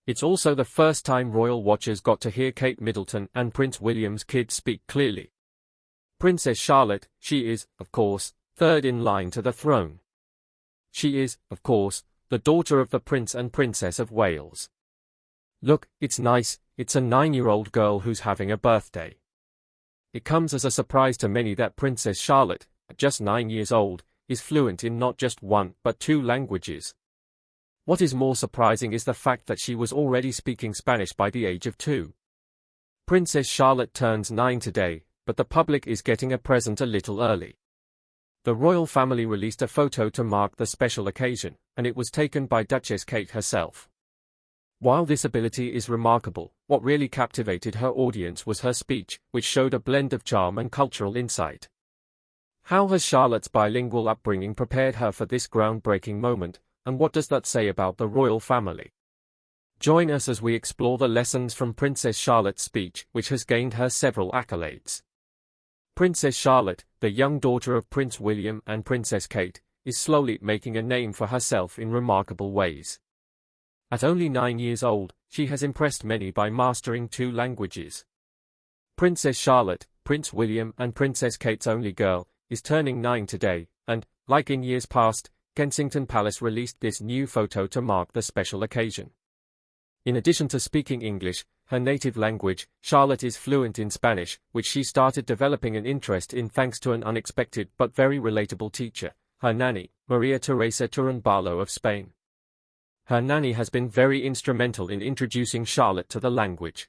It's also the first time royal watchers got to hear Kate Middleton and Prince William's kids speak clearly. Princess Charlotte, she is, of course, third in line to the throne. She is, of course, the daughter of the Prince and Princess of Wales. Look, it's nice, it's a 9-year-old girl who's having a birthday. It comes as a surprise to many that Princess Charlotte, at just 9 years old, is fluent in not just one but 2 languages. What is more surprising is the fact that she was already speaking Spanish by the age of 2. Princess Charlotte turns 9 today, but the public is getting a present a little early. The royal family released a photo to mark the special occasion, and it was taken by Duchess Kate herself. While this ability is remarkable, what really captivated her audience was her speech, which showed a blend of charm and cultural insight. How has Charlotte's bilingual upbringing prepared her for this groundbreaking moment, and what does that say about the royal family? Join us as we explore the lessons from Princess Charlotte's speech, which has gained her several accolades. Princess Charlotte, the young daughter of Prince William and Princess Kate, is slowly making a name for herself in remarkable ways. At only 9 years old, she has impressed many by mastering 2 languages. Princess Charlotte, Prince William and Princess Kate's only girl, is turning 9 today, and, like in years past, Kensington Palace released this new photo to mark the special occasion. In addition to speaking English, her native language, Charlotte is fluent in Spanish, which she started developing an interest in thanks to an unexpected but very relatable teacher, her nanny, Maria Teresa Turunbalo of Spain. Her nanny has been very instrumental in introducing Charlotte to the language.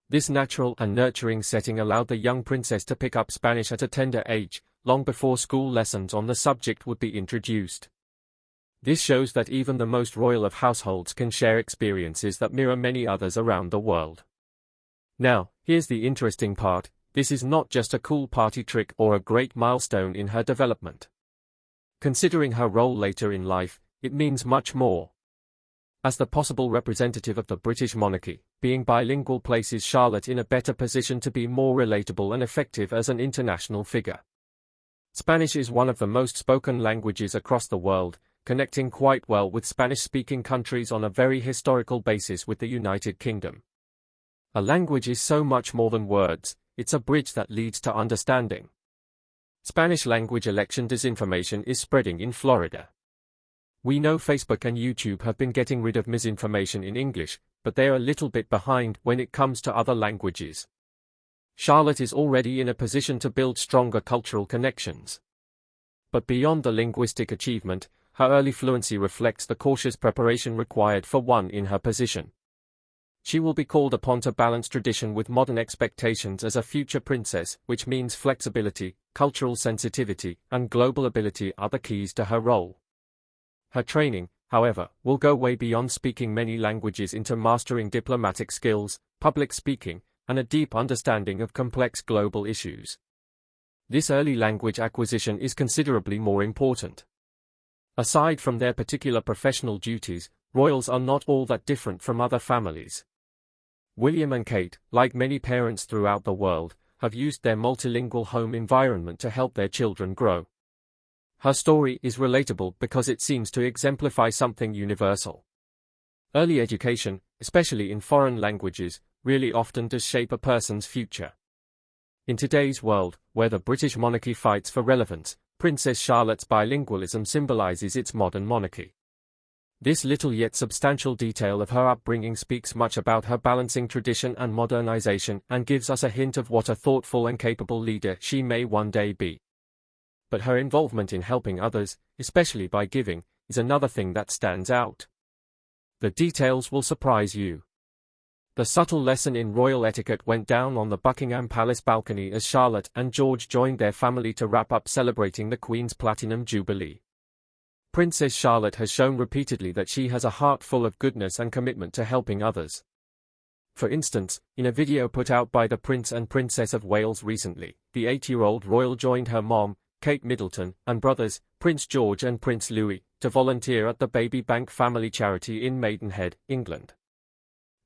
This natural and nurturing setting allowed the young princess to pick up Spanish at a tender age, long before school lessons on the subject would be introduced. This shows that even the most royal of households can share experiences that mirror many others around the world. Now, here's the interesting part: this is not just a cool party trick or a great milestone in her development. Considering her role later in life, it means much more. As the possible representative of the British monarchy, being bilingual places Charlotte in a better position to be more relatable and effective as an international figure. Spanish is one of the most spoken languages across the world, connecting quite well with Spanish-speaking countries on a very historical basis with the United Kingdom. A language is so much more than words, it's a bridge that leads to understanding. Spanish language election disinformation is spreading in Florida. We know Facebook and YouTube have been getting rid of misinformation in English, but they're a little bit behind when it comes to other languages. Charlotte is already in a position to build stronger cultural connections. But beyond the linguistic achievement, her early fluency reflects the cautious preparation required for one in her position. She will be called upon to balance tradition with modern expectations as a future princess, which means flexibility, cultural sensitivity, and global ability are the keys to her role. Her training, however, will go way beyond speaking many languages into mastering diplomatic skills, public speaking, and a deep understanding of complex global issues. This early language acquisition is considerably more important. Aside from their particular professional duties, royals are not all that different from other families. William and Kate, like many parents throughout the world, have used their multilingual home environment to help their children grow. Her story is relatable because it seems to exemplify something universal. Early education, especially in foreign languages, really often does shape a person's future. In today's world, where the British monarchy fights for relevance, Princess Charlotte's bilingualism symbolizes its modern monarchy. This little yet substantial detail of her upbringing speaks much about her balancing tradition and modernization and gives us a hint of what a thoughtful and capable leader she may one day be. But her involvement in helping others, especially by giving, is another thing that stands out. The details will surprise you. The subtle lesson in royal etiquette went down on the Buckingham Palace balcony as Charlotte and George joined their family to wrap up celebrating the Queen's Platinum Jubilee. Princess Charlotte has shown repeatedly that she has a heart full of goodness and commitment to helping others. For instance, in a video put out by the Prince and Princess of Wales recently, the 8-year-old royal joined her mom, Kate Middleton, and brothers, Prince George and Prince Louis, to volunteer at the Baby Bank Family Charity in Maidenhead, England.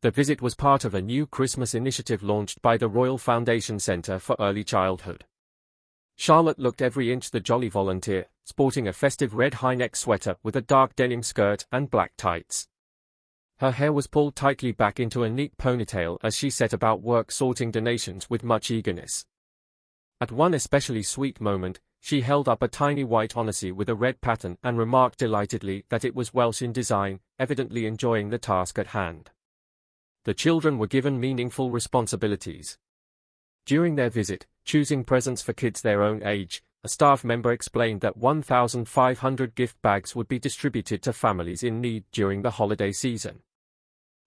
The visit was part of a new Christmas initiative launched by the Royal Foundation Centre for Early Childhood. Charlotte looked every inch the jolly volunteer, sporting a festive red high-neck sweater with a dark denim skirt and black tights. Her hair was pulled tightly back into a neat ponytail as she set about work sorting donations with much eagerness. At one especially sweet moment, she held up a tiny white onacy with a red pattern and remarked delightedly that it was Welsh in design, evidently enjoying the task at hand. The children were given meaningful responsibilities. During their visit, choosing presents for kids their own age, a staff member explained that 1,500 gift bags would be distributed to families in need during the holiday season.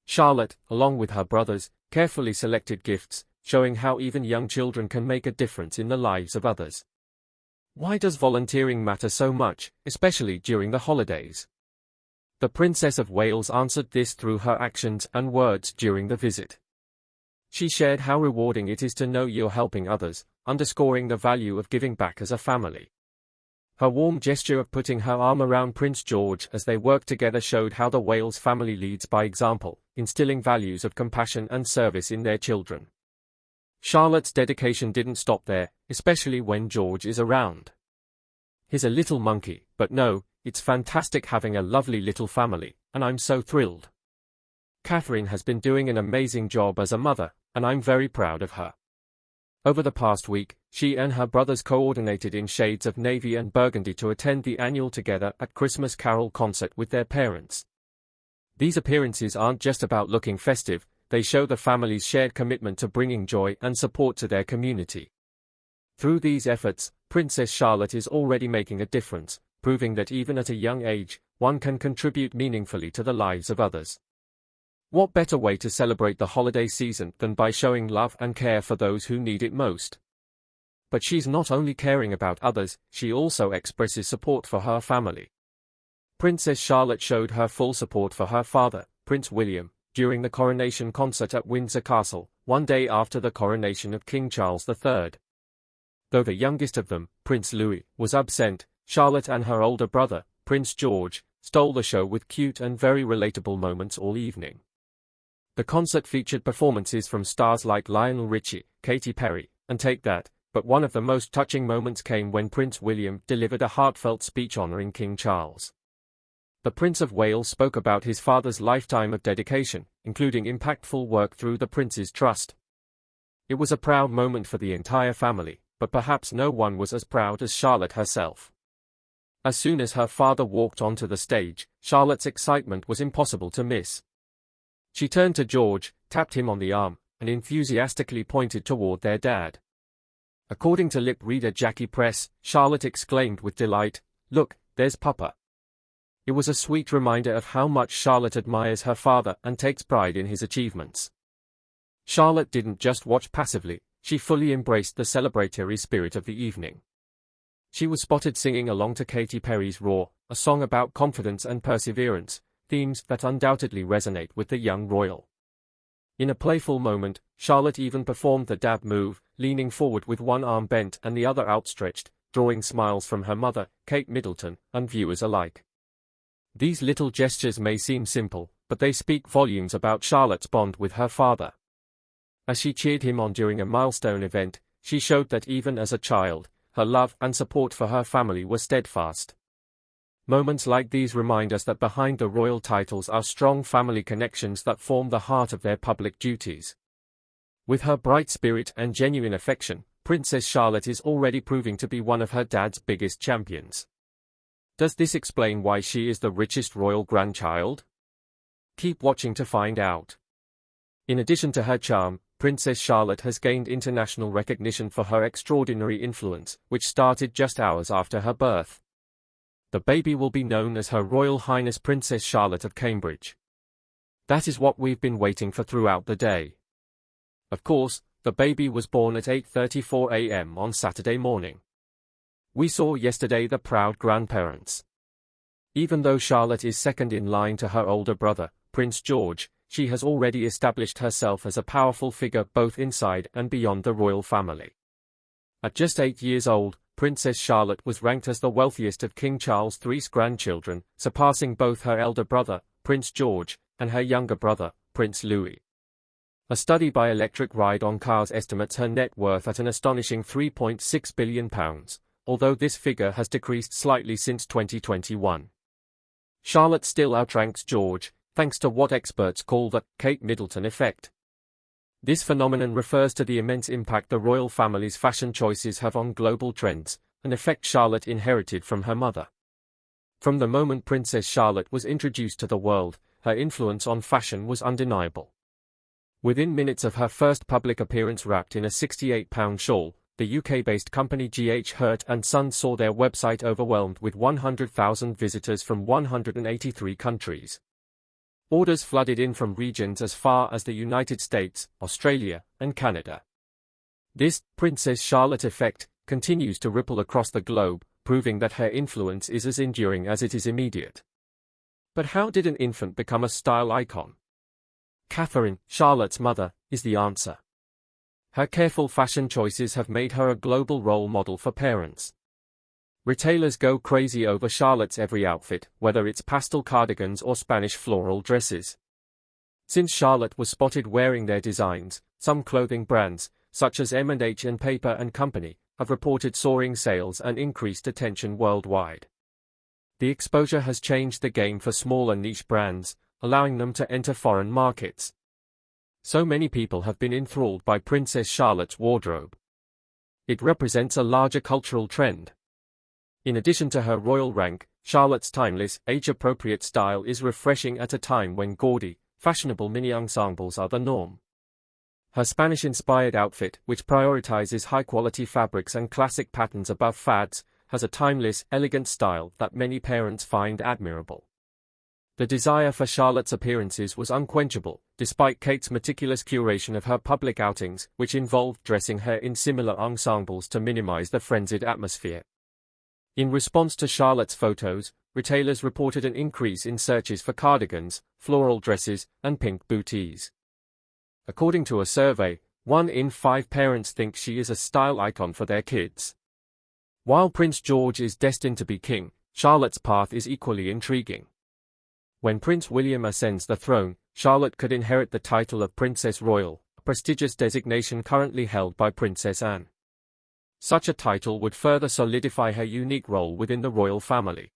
Charlotte, along with her brothers, carefully selected gifts, showing how even young children can make a difference in the lives of others. Why does volunteering matter so much, especially during the holidays? The Princess of Wales answered this through her actions and words during the visit. She shared how rewarding it is to know you're helping others, underscoring the value of giving back as a family. Her warm gesture of putting her arm around Prince George as they worked together showed how the Wales family leads by example, instilling values of compassion and service in their children. Charlotte's dedication didn't stop there, especially when George is around. He's a little monkey, but no, it's fantastic having a lovely little family, and I'm so thrilled. Catherine has been doing an amazing job as a mother, and I'm very proud of her. Over the past week, she and her brothers coordinated in shades of navy and burgundy to attend the annual Together at Christmas Carol concert with their parents. These appearances aren't just about looking festive, they show the family's shared commitment to bringing joy and support to their community. Through these efforts, Princess Charlotte is already making a difference, proving that even at a young age, one can contribute meaningfully to the lives of others. What better way to celebrate the holiday season than by showing love and care for those who need it most? But she's not only caring about others, she also expresses support for her family. Princess Charlotte showed her full support for her father, Prince William, during the coronation concert at Windsor Castle, one day after the coronation of King Charles III. Though the youngest of them, Prince Louis, was absent, Charlotte and her older brother, Prince George, stole the show with cute and very relatable moments all evening. The concert featured performances from stars like Lionel Richie, Katy Perry, and Take That, but one of the most touching moments came when Prince William delivered a heartfelt speech honoring King Charles. The Prince of Wales spoke about his father's lifetime of dedication, including impactful work through the Prince's Trust. It was a proud moment for the entire family, but perhaps no one was as proud as Charlotte herself. As soon as her father walked onto the stage, Charlotte's excitement was impossible to miss. She turned to George, tapped him on the arm, and enthusiastically pointed toward their dad. According to lip reader Jackie Press, Charlotte exclaimed with delight, "Look, there's Papa." It was a sweet reminder of how much Charlotte admires her father and takes pride in his achievements. Charlotte didn't just watch passively, she fully embraced the celebratory spirit of the evening. She was spotted singing along to Katy Perry's Roar, a song about confidence and perseverance, themes that undoubtedly resonate with the young royal. In a playful moment, Charlotte even performed the dab move, leaning forward with one arm bent and the other outstretched, drawing smiles from her mother, Kate Middleton, and viewers alike. These little gestures may seem simple, but they speak volumes about Charlotte's bond with her father. As she cheered him on during a milestone event, she showed that even as a child, her love and support for her family were steadfast. Moments like these remind us that behind the royal titles are strong family connections that form the heart of their public duties. With her bright spirit and genuine affection, Princess Charlotte is already proving to be one of her dad's biggest champions. Does this explain why she is the richest royal grandchild? Keep watching to find out. In addition to her charm, Princess Charlotte has gained international recognition for her extraordinary influence, which started just hours after her birth. The baby will be known as Her Royal Highness Princess Charlotte of Cambridge. That is what we've been waiting for throughout the day. Of course, the baby was born at 8:34 a.m. on Saturday morning. We saw yesterday the proud grandparents. Even though Charlotte is second in line to her older brother, Prince George, she has already established herself as a powerful figure both inside and beyond the royal family. At just 8 years old, Princess Charlotte was ranked as the wealthiest of King Charles III's grandchildren, surpassing both her elder brother, Prince George, and her younger brother, Prince Louis. A study by Electric Ride on Cars estimates her net worth at an astonishing £3.6 billion, although this figure has decreased slightly since 2021. Charlotte still outranks George, thanks to what experts call the Kate Middleton effect. This phenomenon refers to the immense impact the royal family's fashion choices have on global trends, an effect Charlotte inherited from her mother. From the moment Princess Charlotte was introduced to the world, her influence on fashion was undeniable. Within minutes of her first public appearance wrapped in a £68 shawl, the UK-based company G.H. Hurt & Sons saw their website overwhelmed with 100,000 visitors from 183 countries. Orders flooded in from regions as far as the United States, Australia, and Canada. This Princess Charlotte effect continues to ripple across the globe, proving that her influence is as enduring as it is immediate. But how did an infant become a style icon? Catherine, Charlotte's mother, is the answer. Her careful fashion choices have made her a global role model for parents. Retailers go crazy over Charlotte's every outfit, whether it's pastel cardigans or Spanish floral dresses. Since Charlotte was spotted wearing their designs, some clothing brands, such as M&H and Paper & Company, have reported soaring sales and increased attention worldwide. The exposure has changed the game for smaller niche brands, allowing them to enter foreign markets. So many people have been enthralled by Princess Charlotte's wardrobe. It represents a larger cultural trend. In addition to her royal rank, Charlotte's timeless, age-appropriate style is refreshing at a time when gaudy, fashionable mini-ensembles are the norm. Her Spanish-inspired outfit, which prioritizes high-quality fabrics and classic patterns above fads, has a timeless, elegant style that many parents find admirable. The desire for Charlotte's appearances was unquenchable, despite Kate's meticulous curation of her public outings, which involved dressing her in similar ensembles to minimize the frenzied atmosphere. In response to Charlotte's photos, retailers reported an increase in searches for cardigans, floral dresses, and pink bootees. According to a survey, 1 in 5 parents think she is a style icon for their kids. While Prince George is destined to be king, Charlotte's path is equally intriguing. When Prince William ascends the throne, Charlotte could inherit the title of Princess Royal, a prestigious designation currently held by Princess Anne. Such a title would further solidify her unique role within the royal family.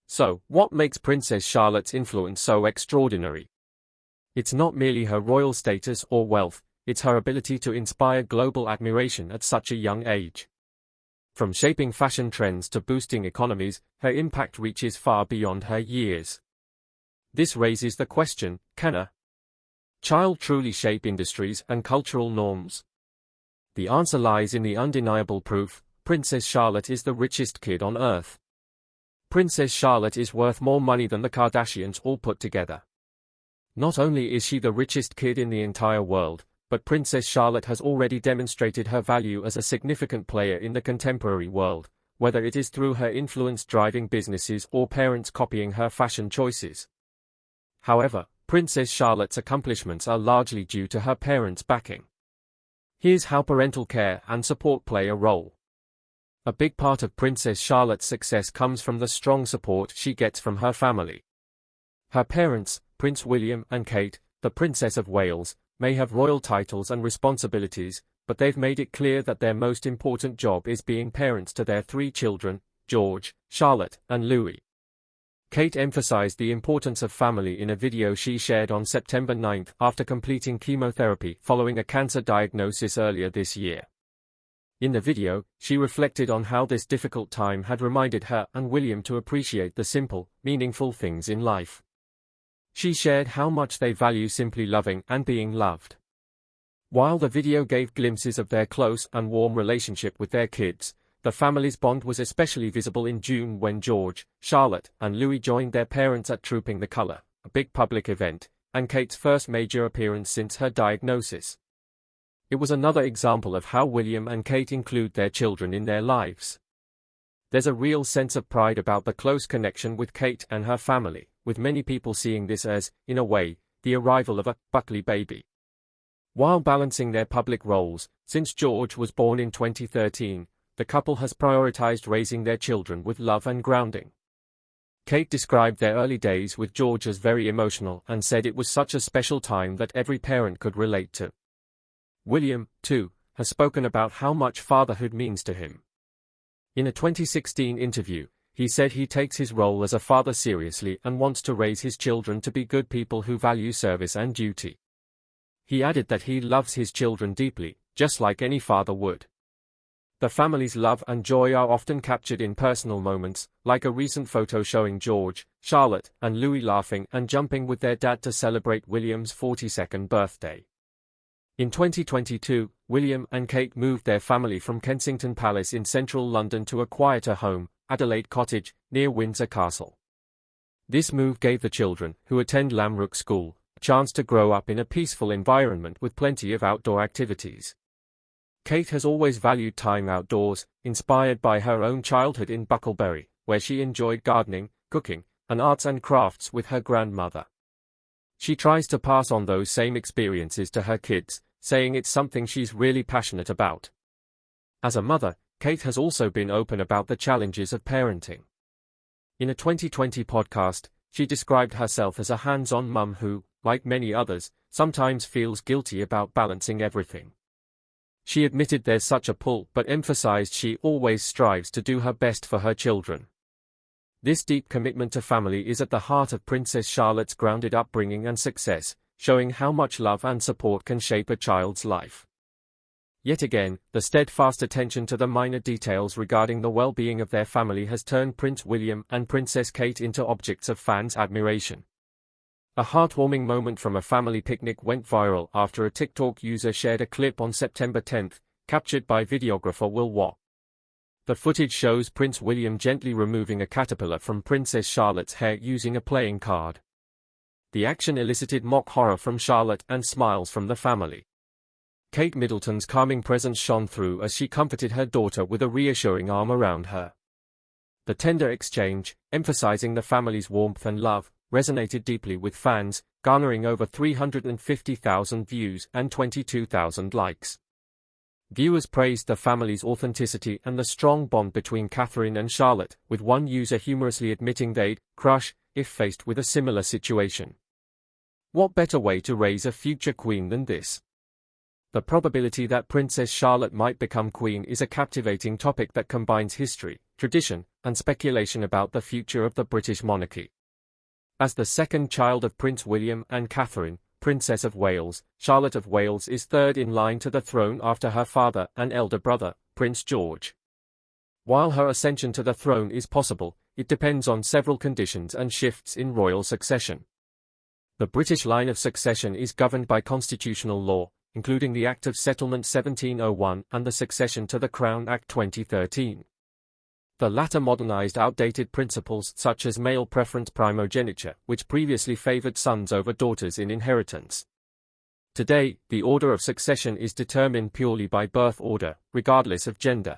So, what makes Princess Charlotte's influence so extraordinary? It's not merely her royal status or wealth, it's her ability to inspire global admiration at such a young age. From shaping fashion trends to boosting economies, her impact reaches far beyond her years. This raises the question, can a child truly shape industries and cultural norms? The answer lies in the undeniable proof: Princess Charlotte is the richest kid on earth. Princess Charlotte is worth more money than the Kardashians all put together. Not only is she the richest kid in the entire world, but Princess Charlotte has already demonstrated her value as a significant player in the contemporary world, whether it is through her influence driving businesses or parents copying her fashion choices. However, Princess Charlotte's accomplishments are largely due to her parents' backing. Here's how parental care and support play a role. A big part of Princess Charlotte's success comes from the strong support she gets from her family. Her parents, Prince William and Kate, the Princess of Wales, may have royal titles and responsibilities, but they've made it clear that their most important job is being parents to their 3 children, George, Charlotte, and Louis. Kate emphasized the importance of family in a video she shared on September 9 after completing chemotherapy following a cancer diagnosis earlier this year. In the video, she reflected on how this difficult time had reminded her and William to appreciate the simple, meaningful things in life. She shared how much they value simply loving and being loved. While the video gave glimpses of their close and warm relationship with their kids, the family's bond was especially visible in June when George, Charlotte, and Louis joined their parents at Trooping the Colour, a big public event, and Kate's first major appearance since her diagnosis. It was another example of how William and Kate include their children in their lives. There's a real sense of pride about the close connection with Kate and her family, with many people seeing this as, in a way, the arrival of a Buckley baby. While balancing their public roles, since George was born in 2013, the couple has prioritized raising their children with love and grounding. Kate described their early days with George as very emotional and said it was such a special time that every parent could relate to. William, too, has spoken about how much fatherhood means to him. In a 2016 interview, He said he takes his role as a father seriously and wants to raise his children to be good people who value service and duty. He added that he loves his children deeply, just like any father would. The family's love and joy are often captured in personal moments, like a recent photo showing George, Charlotte, and Louis laughing and jumping with their dad to celebrate William's 42nd birthday. In 2022, William and Kate moved their family from Kensington Palace in central London to a quieter home, Adelaide Cottage, near Windsor Castle. This move gave the children, who attend Lamrook School, a chance to grow up in a peaceful environment with plenty of outdoor activities. Kate has always valued time outdoors, inspired by her own childhood in Bucklebury, where she enjoyed gardening, cooking, and arts and crafts with her grandmother. She tries to pass on those same experiences to her kids, saying it's something she's really passionate about. As a mother, Kate has also been open about the challenges of parenting. In a 2020 podcast, she described herself as a hands-on mum who, like many others, sometimes feels guilty about balancing everything. She admitted there's such a pull but emphasized she always strives to do her best for her children. This deep commitment to family is at the heart of Princess Charlotte's grounded upbringing and success, showing how much love and support can shape a child's life. Yet again, the steadfast attention to the minor details regarding the well-being of their family has turned Prince William and Princess Kate into objects of fans' admiration. A heartwarming moment from a family picnic went viral after a TikTok user shared a clip on September 10, captured by videographer Will Watt. The footage shows Prince William gently removing a caterpillar from Princess Charlotte's hair using a playing card. The action elicited mock horror from Charlotte and smiles from the family. Kate Middleton's calming presence shone through as she comforted her daughter with a reassuring arm around her. The tender exchange, emphasizing the family's warmth and love, resonated deeply with fans, garnering over 350,000 views and 22,000 likes. Viewers praised the family's authenticity and the strong bond between Catherine and Charlotte, with one user humorously admitting they'd crush if faced with a similar situation. What better way to raise a future queen than this? The probability that Princess Charlotte might become queen is a captivating topic that combines history, tradition, and speculation about the future of the British monarchy. As the second child of Prince William and Catherine, Princess of Wales, Charlotte of Wales is third in line to the throne after her father and elder brother, Prince George. While her ascension to the throne is possible, it depends on several conditions and shifts in royal succession. The British line of succession is governed by constitutional law, including the Act of Settlement 1701 and the Succession to the Crown Act 2013. The latter modernized outdated principles such as male preference primogeniture, which previously favored sons over daughters in inheritance. Today, the order of succession is determined purely by birth order, regardless of gender.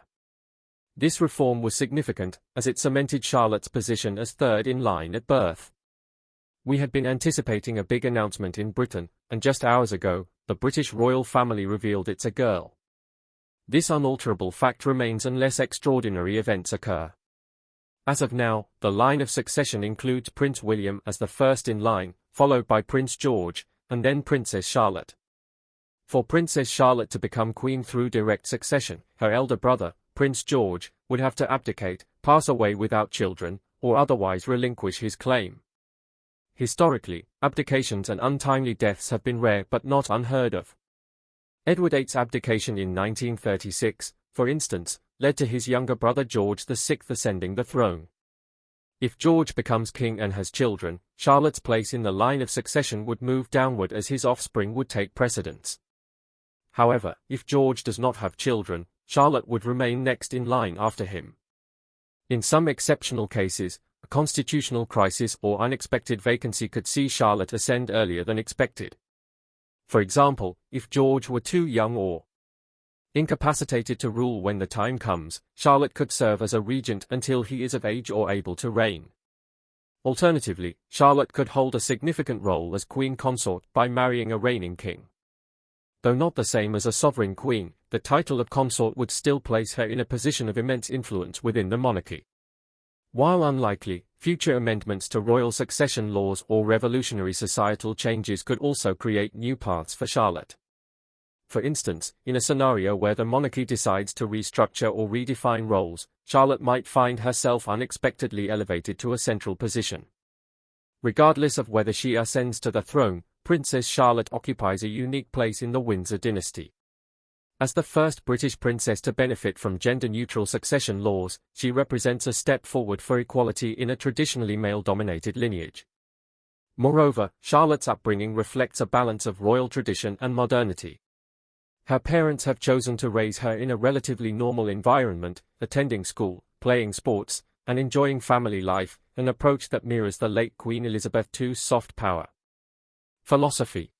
This reform was significant, as it cemented Charlotte's position as third in line at birth. We had been anticipating a big announcement in Britain, and just hours ago, the British royal family revealed it's a girl. This unalterable fact remains unless extraordinary events occur. As of now, the line of succession includes Prince William as the first in line, followed by Prince George, and then Princess Charlotte. For Princess Charlotte to become queen through direct succession, her elder brother, Prince George, would have to abdicate, pass away without children, or otherwise relinquish his claim. Historically, abdications and untimely deaths have been rare but not unheard of. Edward VIII's abdication in 1936, for instance, led to his younger brother George VI ascending the throne. If George becomes king and has children, Charlotte's place in the line of succession would move downward as his offspring would take precedence. However, if George does not have children, Charlotte would remain next in line after him. In some exceptional cases, a constitutional crisis or unexpected vacancy could see Charlotte ascend earlier than expected. For example, if George were too young or incapacitated to rule when the time comes, Charlotte could serve as a regent until he is of age or able to reign. Alternatively, Charlotte could hold a significant role as queen consort by marrying a reigning king. Though not the same as a sovereign queen, the title of consort would still place her in a position of immense influence within the monarchy. While unlikely, future amendments to royal succession laws or revolutionary societal changes could also create new paths for Charlotte. For instance, in a scenario where the monarchy decides to restructure or redefine roles, Charlotte might find herself unexpectedly elevated to a central position. Regardless of whether she ascends to the throne, Princess Charlotte occupies a unique place in the Windsor dynasty. As the first British princess to benefit from gender-neutral succession laws, she represents a step forward for equality in a traditionally male-dominated lineage. Moreover, Charlotte's upbringing reflects a balance of royal tradition and modernity. Her parents have chosen to raise her in a relatively normal environment, attending school, playing sports, and enjoying family life, an approach that mirrors the late Queen Elizabeth II's soft power philosophy.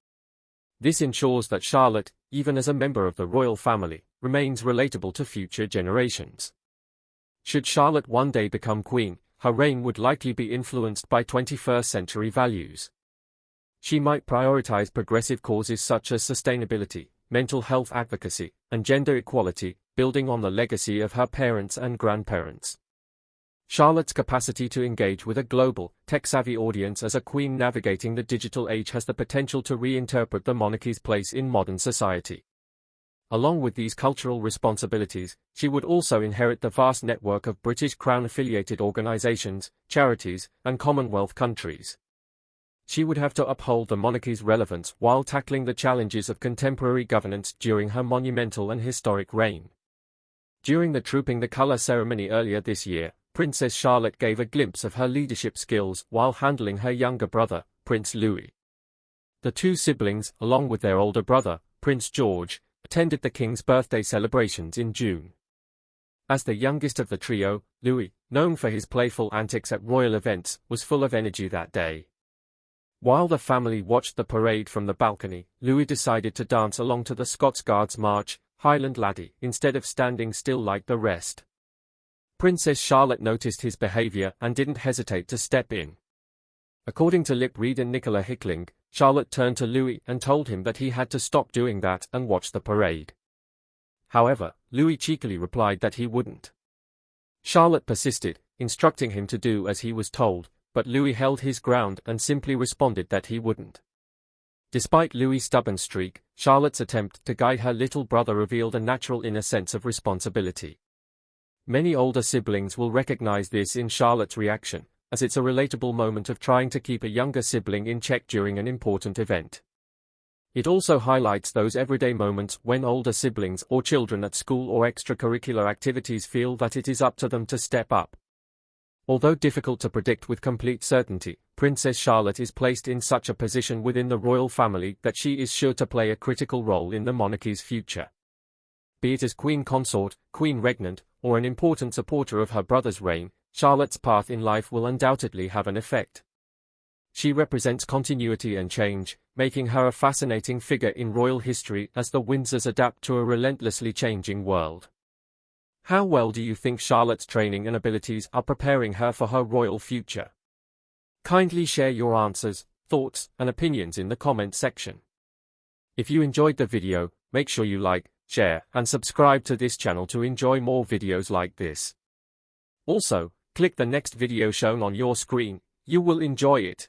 This ensures that Charlotte, even as a member of the royal family, remains relatable to future generations. Should Charlotte one day become queen, her reign would likely be influenced by 21st-century values. She might prioritize progressive causes such as sustainability, mental health advocacy, and gender equality, building on the legacy of her parents and grandparents. Charlotte's capacity to engage with a global, tech-savvy audience as a queen navigating the digital age has the potential to reinterpret the monarchy's place in modern society. Along with these cultural responsibilities, she would also inherit the vast network of British Crown-affiliated organisations, charities, and Commonwealth countries. She would have to uphold the monarchy's relevance while tackling the challenges of contemporary governance during her monumental and historic reign. During the Trooping the Colour ceremony earlier this year, Princess Charlotte gave a glimpse of her leadership skills while handling her younger brother, Prince Louis. The two siblings, along with their older brother, Prince George, attended the King's birthday celebrations in June. As the youngest of the trio, Louis, known for his playful antics at royal events, was full of energy that day. While the family watched the parade from the balcony, Louis decided to dance along to the Scots Guards March, Highland Laddie, instead of standing still like the rest. Princess Charlotte noticed his behavior and didn't hesitate to step in. According to lip reader Nicola Hickling, Charlotte turned to Louis and told him that he had to stop doing that and watch the parade. However, Louis cheekily replied that he wouldn't. Charlotte persisted, instructing him to do as he was told, but Louis held his ground and simply responded that he wouldn't. Despite Louis' stubborn streak, Charlotte's attempt to guide her little brother revealed a natural inner sense of responsibility. Many older siblings will recognize this in Charlotte's reaction, as it's a relatable moment of trying to keep a younger sibling in check during an important event. It also highlights those everyday moments when older siblings or children at school or extracurricular activities feel that it is up to them to step up. Although difficult to predict with complete certainty, Princess Charlotte is placed in such a position within the royal family that she is sure to play a critical role in the monarchy's future. Be it as queen consort, queen regnant, or an important supporter of her brother's reign, Charlotte's path in life will undoubtedly have an effect. She represents continuity and change, making her a fascinating figure in royal history as the Windsors adapt to a relentlessly changing world. How well do you think Charlotte's training and abilities are preparing her for her royal future? Kindly share your answers, thoughts, and opinions in the comment section. If you enjoyed the video, make sure you like, share, and subscribe to this channel to enjoy more videos like this. Also, click the next video shown on your screen, you will enjoy it.